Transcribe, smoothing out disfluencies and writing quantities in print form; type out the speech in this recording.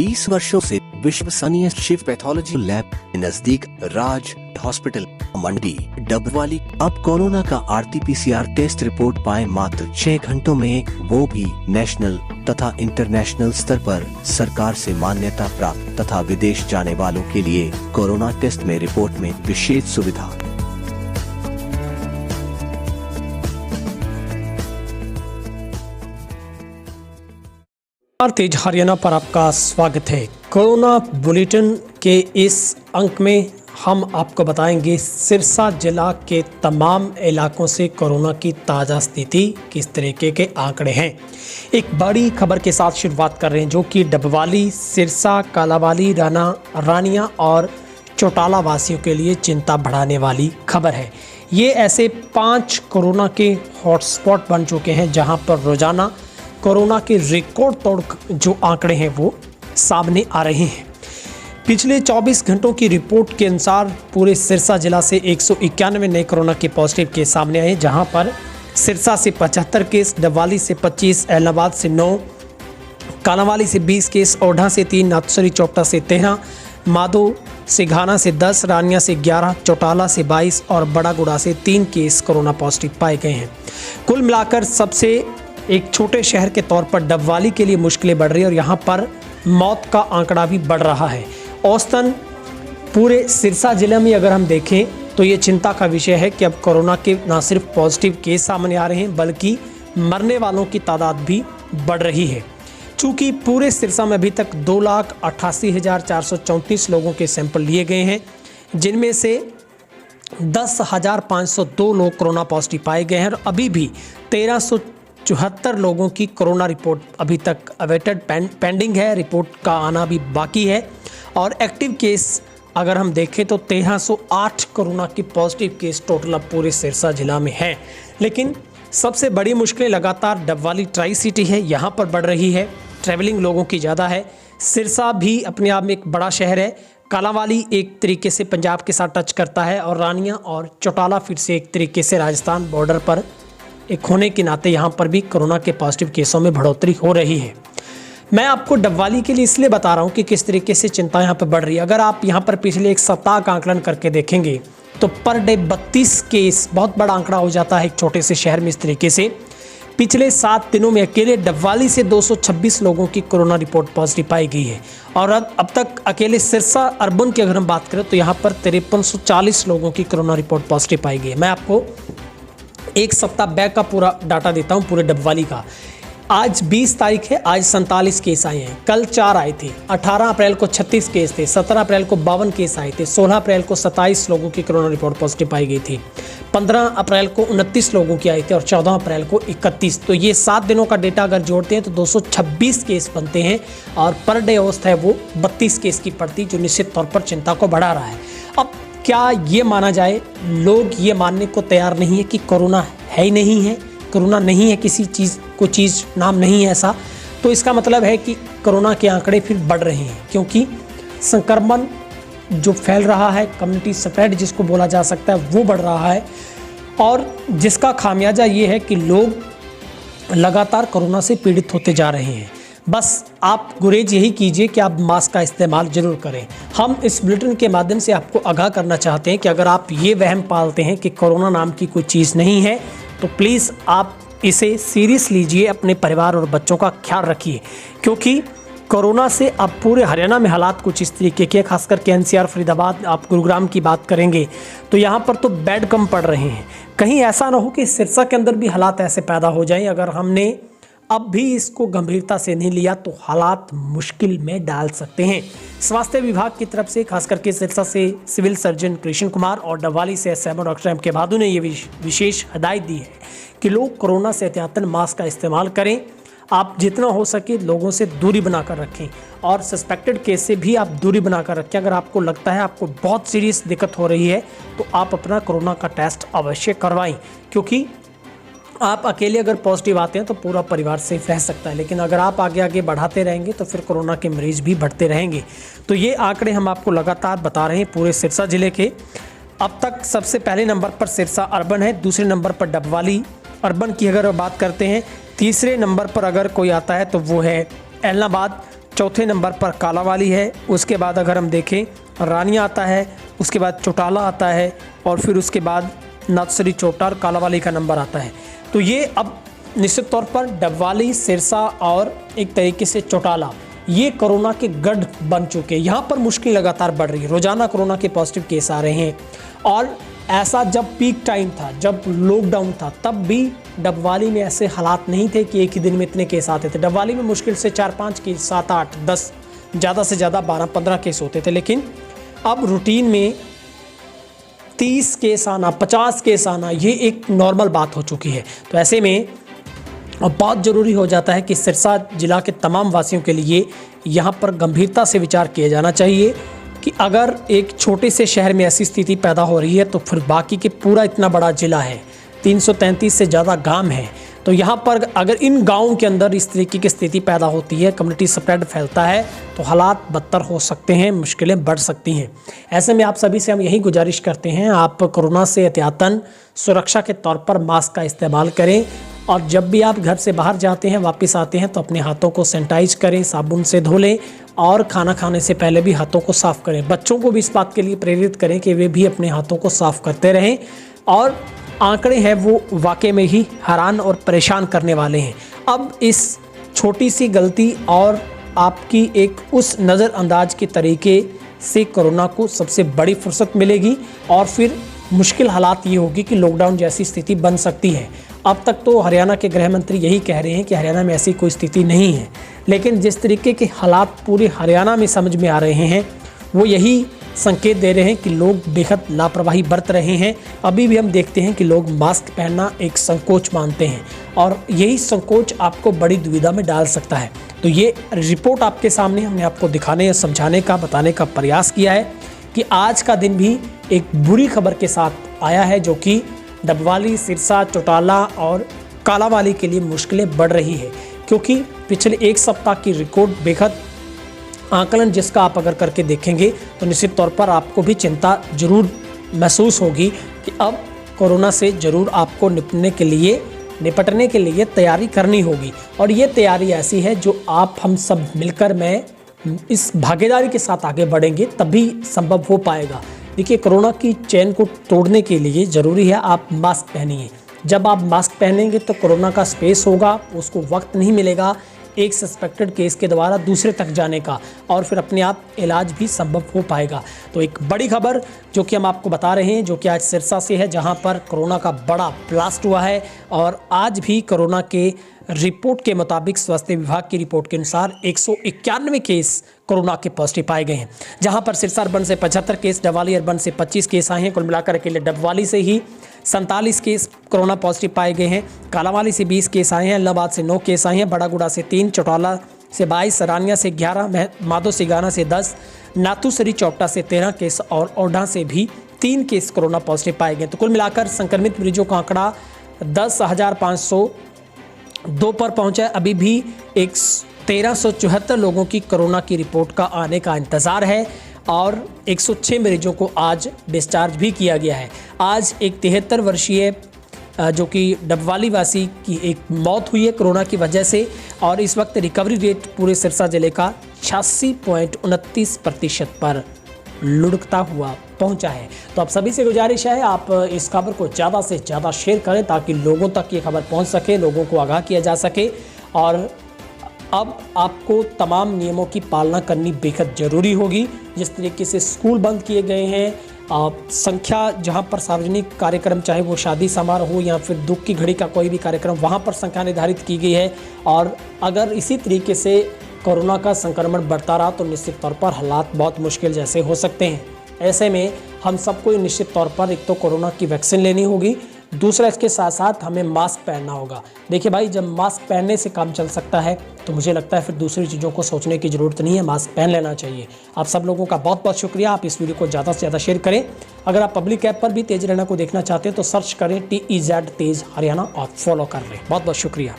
20 वर्षों से विश्वसनीय शिव पैथोलॉजी लैब नजदीक राज हॉस्पिटल मंडी डबवाली। अब कोरोना का RT-PCR टेस्ट रिपोर्ट पाए मात्र 6 घंटों में, वो भी नेशनल तथा इंटरनेशनल स्तर पर सरकार से मान्यता प्राप्त तथा विदेश जाने वालों के लिए कोरोना टेस्ट में रिपोर्ट में विशेष सुविधा। तेज हरियाणा पर आपका स्वागत है। कोरोना बुलेटिन के इस अंक में हम आपको बताएंगे सिरसा जिला के तमाम इलाकों से कोरोना की ताज़ा स्थिति, किस तरीके के आंकड़े हैं। एक बड़ी खबर के साथ शुरुआत कर रहे हैं जो कि डबवाली, सिरसा, कालावाली, रानिया और चौटाला वासियों के लिए चिंता बढ़ाने वाली खबर है। ये ऐसे 5 कोरोना के हॉटस्पॉट बन चुके हैं जहां पर रोजाना कोरोना के रिकॉर्ड तोड़ जो आंकड़े हैं वो सामने आ रहे हैं। पिछले 24 घंटों की रिपोर्ट के अनुसार पूरे सिरसा जिला से 191 नए कोरोना के पॉजिटिव केस सामने आए, जहां पर सिरसा से 75 केस, डबवाली से 25, एलनाबाद से 9, कालावाली से 20 केस, ओढ़ा से 3, नाथसरी चौपटा से 13, माधो से घाना से 10, रानिया से 11, चौटाला से 22 और बड़ागुड़ा से 3 केस कोरोना पॉजिटिव पाए गए हैं। कुल मिलाकर सबसे एक छोटे शहर के तौर पर डबवाली के लिए मुश्किलें बढ़ रही है और यहाँ पर मौत का आंकड़ा भी बढ़ रहा है। औसतन पूरे सिरसा जिले में अगर हम देखें तो ये चिंता का विषय है कि अब कोरोना के न सिर्फ पॉजिटिव केस सामने आ रहे हैं बल्कि मरने वालों की तादाद भी बढ़ रही है। चूँकि पूरे सिरसा में अभी तक 2,88,434 लोगों के सैंपल लिए गए हैं, जिनमें से 10,502 लोग कोरोना पॉजिटिव पाए गए हैं और अभी भी 1,374 लोगों की कोरोना रिपोर्ट अभी तक अवेटेड पेंडिंग है, रिपोर्ट का आना भी बाकी है। और एक्टिव केस अगर हम देखें तो 1308 कोरोना की पॉजिटिव केस टोटल अब पूरे सिरसा जिला में है। लेकिन सबसे बड़ी मुश्किल लगातार डबवाली ट्राई सिटी है, यहाँ पर बढ़ रही है। ट्रैवलिंग लोगों की ज़्यादा है। सिरसा भी अपने आप में एक बड़ा शहर है। कालावाली एक तरीके से पंजाब के साथ टच करता है और रानिया और चौटाला फिर से एक तरीके से राजस्थान बॉर्डर पर एक होने के नाते यहाँ पर भी कोरोना के पॉजिटिव केसों में बढ़ोतरी हो रही है। मैं आपको डबवाली के लिए इसलिए बता रहा हूँ कि किस तरीके से चिंता यहाँ पर बढ़ रही है। अगर आप यहाँ पर पिछले एक सप्ताह का आंकलन करके देखेंगे तो पर डे 32 केस बहुत बड़ा आंकड़ा हो जाता है एक छोटे से शहर में। इस तरीके से पिछले 7 दिनों में अकेले डबवाली से 226 लोगों की कोरोना रिपोर्ट पॉजिटिव पाई गई है और अब तक अकेले सिरसा अर्बन की अगर हम बात करें तो यहाँ पर 5340 लोगों की कोरोना रिपोर्ट पॉजिटिव पाई गई है। मैं आपको एक सप्ताह बैक का पूरा डाटा देता हूं पूरे डबवाली का। आज 20 तारीख है, आज 47 केस आए हैं, कल 4 आए थे, 18 अप्रैल को 36 केस थे, 17 अप्रैल को 52 केस आए थे, 16 अप्रैल को 27 लोगों की कोरोना रिपोर्ट पॉजिटिव पाई गई थी, 15 अप्रैल को 29 लोगों की आई थी और 14 अप्रैल को 31। तो ये 7 दिनों का डेटा अगर जोड़ते हैं तो 226 केस बनते हैं और पर डे औसत है वो 32 केस की पड़ती, जो निश्चित तौर पर चिंता को बढ़ा रहा है। अब क्या ये माना जाए, लोग ये मानने को तैयार नहीं है कि कोरोना है ही नहीं है, कोरोना नहीं है, किसी चीज़ को चीज़ नाम नहीं है ऐसा, तो इसका मतलब है कि कोरोना के आंकड़े फिर बढ़ रहे हैं, क्योंकि संक्रमण जो फैल रहा है, कम्युनिटी स्प्रेड जिसको बोला जा सकता है, वो बढ़ रहा है और जिसका खामियाजा ये है कि लोग लगातार कोरोना से पीड़ित होते जा रहे हैं। बस आप गुरेज यही कीजिए कि आप मास्क का इस्तेमाल जरूर करें। हम इस बुलेटिन के माध्यम से आपको आगाह करना चाहते हैं कि अगर आप ये वहम पालते हैं कि कोरोना नाम की कोई चीज़ नहीं है तो प्लीज़ आप इसे सीरियस लीजिए, अपने परिवार और बच्चों का ख्याल रखिए, क्योंकि कोरोना से अब पूरे हरियाणा में हालात कुछ इस तरीके के, खास करके NCR, फरीदाबाद, आप गुरुग्राम की बात करेंगे तो यहाँ पर तो बेड कम पड़ रहे हैं। कहीं ऐसा ना हो कि सिरसा के अंदर भी हालात ऐसे पैदा हो जाएं। अगर हमने अब भी इसको गंभीरता से नहीं लिया तो हालात मुश्किल में डाल सकते हैं। स्वास्थ्य विभाग की तरफ से खास करके सिरसा से सिविल सर्जन कृष्ण कुमार और डबवाली से SMO डॉक्टर M.K. भादु ने ये विशेष हिदायत दी है कि लोग कोरोना से एहतियातन मास्क का इस्तेमाल करें। आप जितना हो सके लोगों से दूरी बनाकर रखें और सस्पेक्टेड केस से भी आप दूरी बनाकर रखें। अगर आपको लगता है आपको बहुत सीरियस दिक्कत हो रही है तो आप अपना कोरोना का टेस्ट अवश्य करवाएं, क्योंकि आप अकेले अगर पॉजिटिव आते हैं तो पूरा परिवार सेफ रह सकता है, लेकिन अगर आप आगे आगे बढ़ाते रहेंगे तो फिर कोरोना के मरीज भी बढ़ते रहेंगे। तो ये आंकड़े हम आपको लगातार बता रहे हैं पूरे सिरसा जिले के। अब तक सबसे पहले नंबर पर सिरसा अर्बन है, दूसरे नंबर पर डबवाली अर्बन की अगर बात करते हैं, तीसरे नंबर पर अगर कोई आता है तो वो है एलनाबाद, चौथे नंबर पर कालावाली है, उसके बाद अगर हम देखें रानिया आता है, उसके बाद चौटाला आता है और फिर उसके बाद नवसरी चोटा और कालावाली का नंबर आता है। तो ये अब निश्चित तौर पर डबवाली, सिरसा और एक तरीके से चौटाला ये कोरोना के गढ़ बन चुके हैं। यहाँ पर मुश्किल लगातार बढ़ रही है, रोजाना कोरोना के पॉजिटिव केस आ रहे हैं। और ऐसा जब पीक टाइम था, जब लॉकडाउन था, तब भी डबवाली में ऐसे हालात नहीं थे कि एक ही दिन में इतने केस आते थे। डबवाली में मुश्किल से 4-5 केस, 7-8, 10, ज़्यादा से ज़्यादा 12-15 केस होते थे। लेकिन अब रूटीन में 30 केस आना, 50 केस आना, ये एक नॉर्मल बात हो चुकी है। तो ऐसे में अब बहुत ज़रूरी हो जाता है कि सिरसा जिला के तमाम वासियों के लिए यहाँ पर गंभीरता से विचार किया जाना चाहिए कि अगर एक छोटे से शहर में ऐसी स्थिति पैदा हो रही है तो फिर बाकी के पूरा इतना बड़ा जिला है, 333 से ज़्यादा गांव हैं, तो यहाँ पर अगर इन गाँवों के अंदर इस तरीके की स्थिति पैदा होती है, कम्युनिटी स्प्रेड फैलता है, तो हालात बदतर हो सकते हैं, मुश्किलें बढ़ सकती हैं। ऐसे में आप सभी से हम यही गुजारिश करते हैं, आप कोरोना से एहतियातन सुरक्षा के तौर पर मास्क का इस्तेमाल करें और जब भी आप घर से बाहर जाते हैं, वापस आते हैं, तो अपने हाथों को सैनिटाइज करें, साबुन से धो लें और खाना खाने से पहले भी हाथों को साफ़ करें। बच्चों को भी इस बात के लिए प्रेरित करें कि वे भी अपने हाथों को साफ़ करते रहें। और आंकड़े हैं वो वाकई में ही हैरान और परेशान करने वाले हैं। अब इस छोटी सी गलती और आपकी एक उस नज़रअंदाज के तरीके से कोरोना को सबसे बड़ी फुर्सत मिलेगी और फिर मुश्किल हालात ये होगी कि लॉकडाउन जैसी स्थिति बन सकती है। अब तक तो हरियाणा के गृह मंत्री यही कह रहे हैं कि हरियाणा में ऐसी कोई स्थिति नहीं है, लेकिन जिस तरीके के हालात पूरे हरियाणा में समझ में आ रहे हैं वो यही संकेत दे रहे हैं कि लोग बेहद लापरवाही बरत रहे हैं। अभी भी हम देखते हैं कि लोग मास्क पहनना एक संकोच मानते हैं और यही संकोच आपको बड़ी दुविधा में डाल सकता है। तो ये रिपोर्ट आपके सामने हमने आपको दिखाने या समझाने का, बताने का प्रयास किया है कि आज का दिन भी एक बुरी खबर के साथ आया है, जो कि डबवाली, सिरसा, चौटाला और कालावाली के लिए मुश्किलें बढ़ रही है। क्योंकि पिछले एक सप्ताह की रिकॉर्ड बेहद आकलन जिसका आप अगर करके देखेंगे तो निश्चित तौर पर आपको भी चिंता जरूर महसूस होगी कि अब कोरोना से ज़रूर आपको निपटने के लिए तैयारी करनी होगी। और ये तैयारी ऐसी है जो आप हम सब मिलकर इस भागीदारी के साथ आगे बढ़ेंगे तभी संभव हो पाएगा। देखिए, कोरोना की चेन को तोड़ने के लिए ज़रूरी है आप मास्क पहनिए। जब आप मास्क पहनेंगे तो कोरोना का स्पेस होगा, उसको वक्त नहीं मिलेगा एक सस्पेक्टेड केस के द्वारा दूसरे तक जाने का, और फिर अपने आप इलाज भी संभव हो पाएगा। तो एक बड़ी खबर जो कि हम आपको बता रहे हैं, जो कि आज सिरसा से है, जहां पर कोरोना का बड़ा ब्लास्ट हुआ है। और आज भी कोरोना के रिपोर्ट के मुताबिक, स्वास्थ्य विभाग की रिपोर्ट के अनुसार 191 केस कोरोना के पॉजिटिव पाए गए हैं, जहां पर सिरसा अर्बन से 75 केस, डबवाली अर्बन से 25 केस आए हैं। कुल मिलाकर अकेले डबवाली से ही 47 केस कोरोना पॉजिटिव पाए गए हैं। कालावाली से 20 केस आए हैं, इलाहाबाद से 9 केस आए हैं, बड़ागुड़ा से 3, चौटाला से 22, रानिया से 11, माधो सिगाना से 10, नाथूसरी चौपटा से 13 केस और ओढ़ा से भी 3 केस कोरोना पॉजिटिव पाए गए। तो कुल मिलाकर संक्रमित मरीजों का आंकड़ा 10,502 पर पहुंचा है। अभी भी 1374 लोगों की कोरोना की रिपोर्ट का आने का इंतज़ार है और 106 मरीजों को आज डिस्चार्ज भी किया गया है। आज एक 73 वर्षीय जो कि डबवाली वासी की एक मौत हुई है कोरोना की वजह से, और इस वक्त रिकवरी रेट पूरे सिरसा जिले का 86.29% पर लुढ़कता हुआ पहुंचा है। तो आप सभी से गुजारिश है, आप इस खबर को ज़्यादा से ज़्यादा शेयर करें ताकि लोगों तक ये खबर पहुंच सके, लोगों को आगाह किया जा सके। और अब आपको तमाम नियमों की पालना करनी बेहद ज़रूरी होगी। जिस तरीके से स्कूल बंद किए गए हैं, संख्या जहां पर सार्वजनिक कार्यक्रम, चाहे वो शादी समारोह हो या फिर दुख की घड़ी का कोई भी कार्यक्रम, वहां पर संख्या निर्धारित की गई है। और अगर इसी तरीके से कोरोना का संक्रमण बढ़ता रहा तो निश्चित तौर पर हालात बहुत मुश्किल जैसे हो सकते हैं। ऐसे में हम सबको निश्चित तौर पर एक तो कोरोना की वैक्सीन लेनी होगी, दूसरा इसके साथ साथ हमें मास्क पहनना होगा। देखिए भाई, जब मास्क पहनने से काम चल सकता है तो मुझे लगता है फिर दूसरी चीज़ों को सोचने की ज़रूरत नहीं है, मास्क पहन लेना चाहिए। आप सब लोगों का बहुत बहुत शुक्रिया। आप इस वीडियो को ज़्यादा से ज़्यादा शेयर करें। अगर आप पब्लिक ऐप पर भी तेज हरियाणा को देखना चाहते हैं तो सर्च करें TEZ तेज हरियाणा और फॉलो कर लें। बहुत बहुत शुक्रिया।